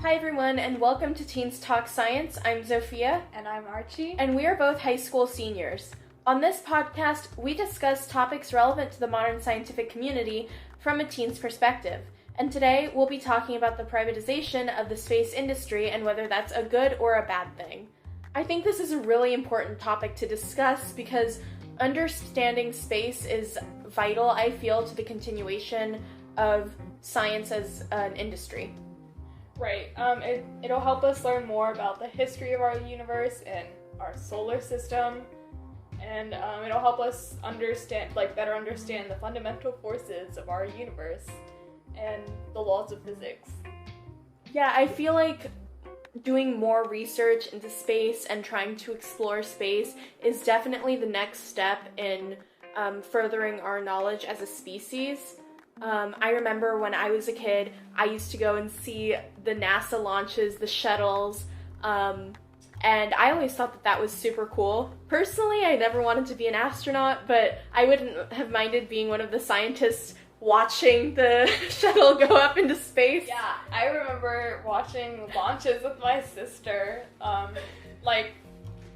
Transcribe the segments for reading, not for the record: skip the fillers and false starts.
Hi everyone, and welcome to Teens Talk Science. I'm Zofia. And I'm Archie. And we are both high school seniors. On this podcast, we discuss topics relevant to the modern scientific community from a teen's perspective. And today, we'll be talking about the privatization of the space industry and whether that's a good or a bad thing. I think this is a really important topic to discuss because understanding space is vital, I feel, to the continuation of science as an industry. Right. It'll help us learn more about the history of our universe and our solar system, and it'll help us better understand the fundamental forces of our universe and the laws of physics. Yeah, I feel like doing more research into space and trying to explore space is definitely the next step in furthering our knowledge as a species. I remember when I was a kid, I used to go and see the NASA launches, the shuttles, and I always thought that was super cool. Personally, I never wanted to be an astronaut, but I wouldn't have minded being one of the scientists watching the shuttle go up into space. Yeah, I remember watching launches with my sister, on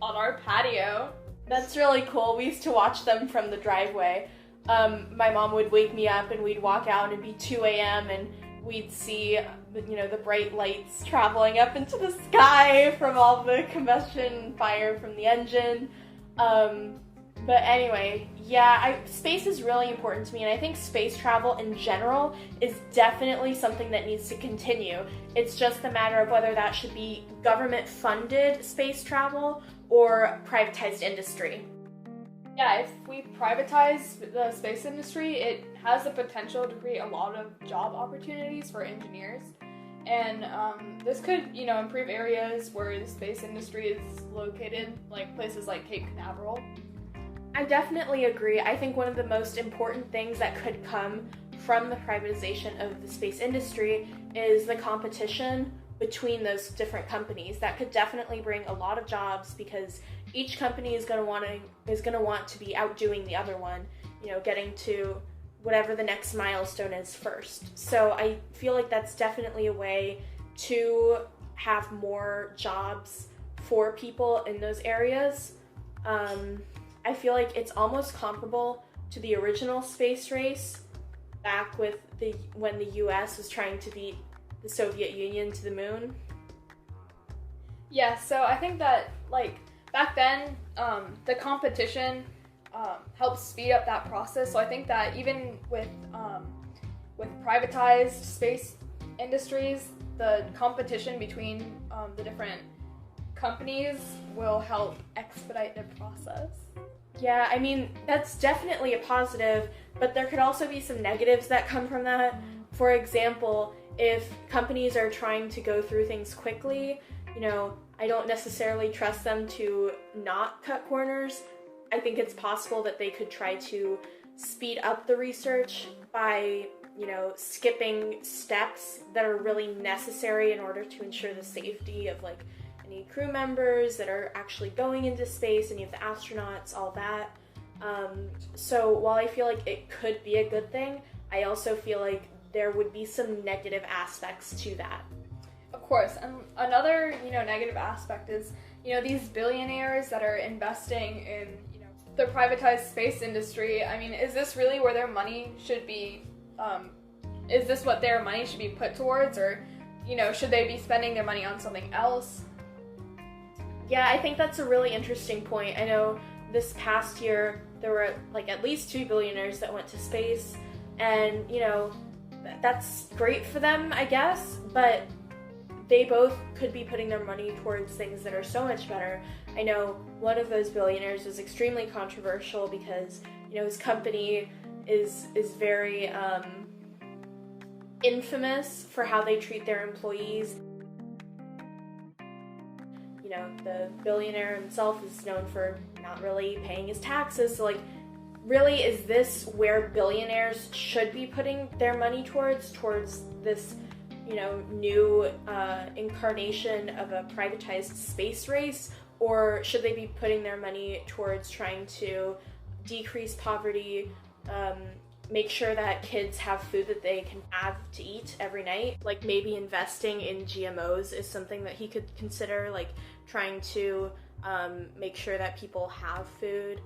our patio. That's really cool. We used to watch them from the driveway. My mom would wake me up and we'd walk out and it'd be 2 a.m. and we'd see, the bright lights traveling up into the sky from all the combustion fire from the engine. But anyway, space is really important to me, and I think space travel in general is definitely something that needs to continue. It's just a matter of whether that should be government-funded space travel or privatized industry. Yeah, if we privatize the space industry, it has the potential to create a lot of job opportunities for engineers. And this could, improve areas where the space industry is located, like places like Cape Canaveral. I definitely agree. I think one of the most important things that could come from the privatization of the space industry is the competition between those different companies. That could definitely bring a lot of jobs because each company is going to want to be outdoing the other one, getting to whatever the next milestone is first. So I feel like that's definitely a way to have more jobs for people in those areas. I feel like it's almost comparable to the original space race back when the US was trying to beat the Soviet Union to the moon. Yeah, so I think that back then the competition helped speed up that process. So I think that even with privatized space industries, the competition between the different companies will help expedite the process. Yeah, I mean, that's definitely a positive, but there could also be some negatives that come from that. For example, if companies are trying to go through things quickly, I don't necessarily trust them to not cut corners. I think it's possible that they could try to speed up the research by, skipping steps that are really necessary in order to ensure the safety of, any crew members that are actually going into space, any of the astronauts, all that. So while I feel like it could be a good thing, I also feel like there would be some negative aspects to that. Of course, and another, negative aspect is, these billionaires that are investing in, the privatized space industry. I mean, is this really where their money should be, is this what their money should be put towards, or, should they be spending their money on something else? Yeah, I think that's a really interesting point. I know this past year, there were, at least 2 billionaires that went to space, and, that's great for them, I guess, but they both could be putting their money towards things that are so much better. I know one of those billionaires was extremely controversial because, his company is very infamous for how they treat their employees. The billionaire himself is known for not really paying his taxes, so really, is this where billionaires should be putting their money towards this, new incarnation of a privatized space race, or should they be putting their money towards trying to decrease poverty, make sure that kids have food that they can have to eat every night. Like maybe investing in GMOs is something that he could consider, like trying to make sure that people have food.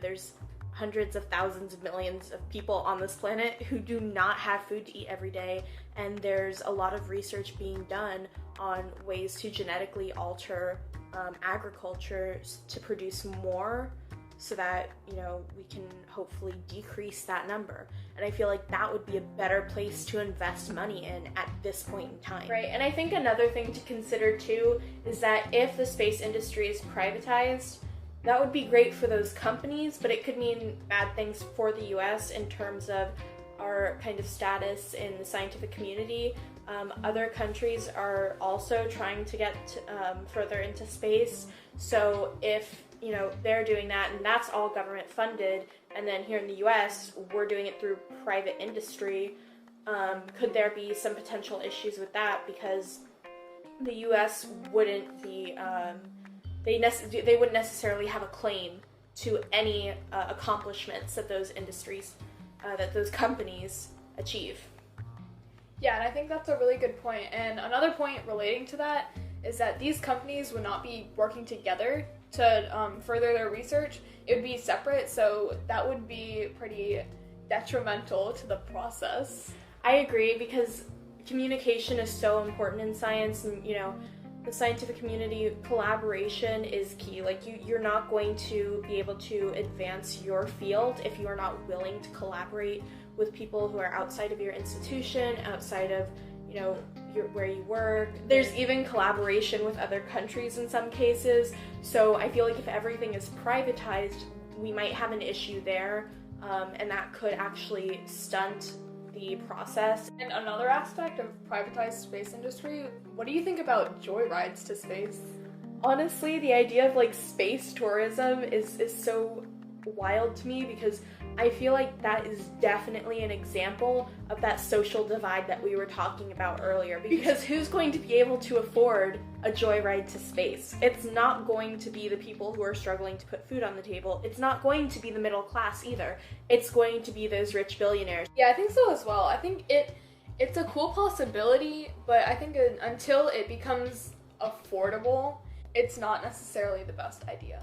There's hundreds of thousands of millions of people on this planet who do not have food to eat every day, and there's a lot of research being done on ways to genetically alter agriculture to produce more, so that we can hopefully decrease that number. And I feel like that would be a better place to invest money in at this point in time. Right, and I think another thing to consider too is that if the space industry is privatized, that would be great for those companies, but it could mean bad things for the US in terms of our kind of status in the scientific community. Other countries are also trying to get further into space, so if they're doing that and that's all government funded, and then here in the US we're doing it through private industry, could there be some potential issues with that, because the US wouldn't be they wouldn't necessarily have a claim to any accomplishments that those industries, that those companies achieve. Yeah, and I think that's a really good point. And another point relating to that is that these companies would not be working together to further their research. It would be separate, so that would be pretty detrimental to the process. I agree, because communication is so important in science, and the scientific community, collaboration is key. Like you're not going to be able to advance your field if you are not willing to collaborate with people who are outside of your institution, outside of where you work. There's even collaboration with other countries in some cases. So I feel like if everything is privatized, we might have an issue there, and that could actually stunt the process. And another aspect of privatized space industry, what do you think about joyrides to space? Honestly, the idea of space tourism is so wild to me, because I feel like that is definitely an example of that social divide that we were talking about earlier. Because who's going to be able to afford a joyride to space? It's not going to be the people who are struggling to put food on the table. It's not going to be the middle class either. It's going to be those rich billionaires. Yeah, I think so as well. I think it's a cool possibility, but I think until it becomes affordable, it's not necessarily the best idea.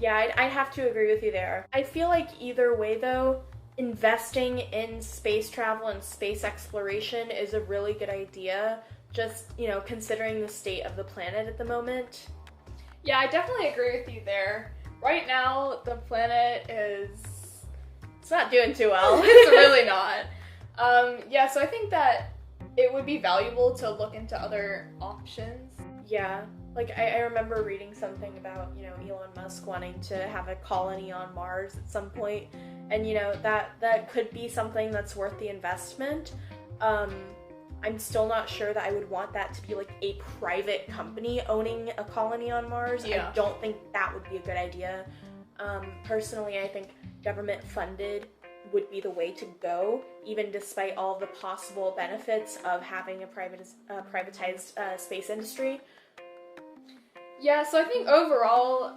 Yeah, I'd have to agree with you there. I feel like either way though, investing in space travel and space exploration is a really good idea, just, considering the state of the planet at the moment. Yeah, I definitely agree with you there. Right now, the planet it's not doing too well. It's really not. So I think that it would be valuable to look into other options. Yeah. I remember reading something about, Elon Musk wanting to have a colony on Mars at some point, and, that could be something that's worth the investment. I'm still not sure that I would want that to be a private company owning a colony on Mars. Yeah. I don't think that would be a good idea. Personally, I think government funded would be the way to go, even despite all the possible benefits of having a privatized space industry. Yeah, so I think overall,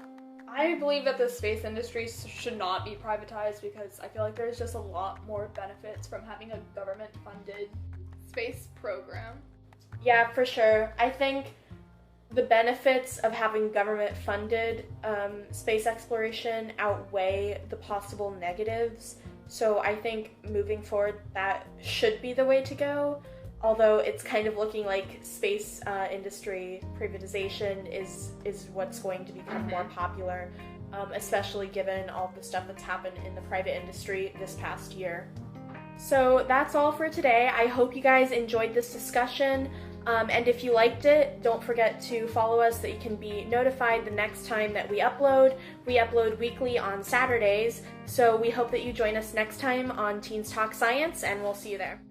I believe that the space industry should not be privatized, because I feel like there's just a lot more benefits from having a government-funded space program. Yeah, for sure. I think the benefits of having government-funded space exploration outweigh the possible negatives. So I think moving forward, that should be the way to go. Although it's kind of looking like space industry privatization is what's going to become more popular, especially given all the stuff that's happened in the private industry this past year. So that's all for today. I hope you guys enjoyed this discussion, and if you liked it, don't forget to follow us so that you can be notified the next time that we upload. We upload weekly on Saturdays, so we hope that you join us next time on Teens Talk Science, and we'll see you there.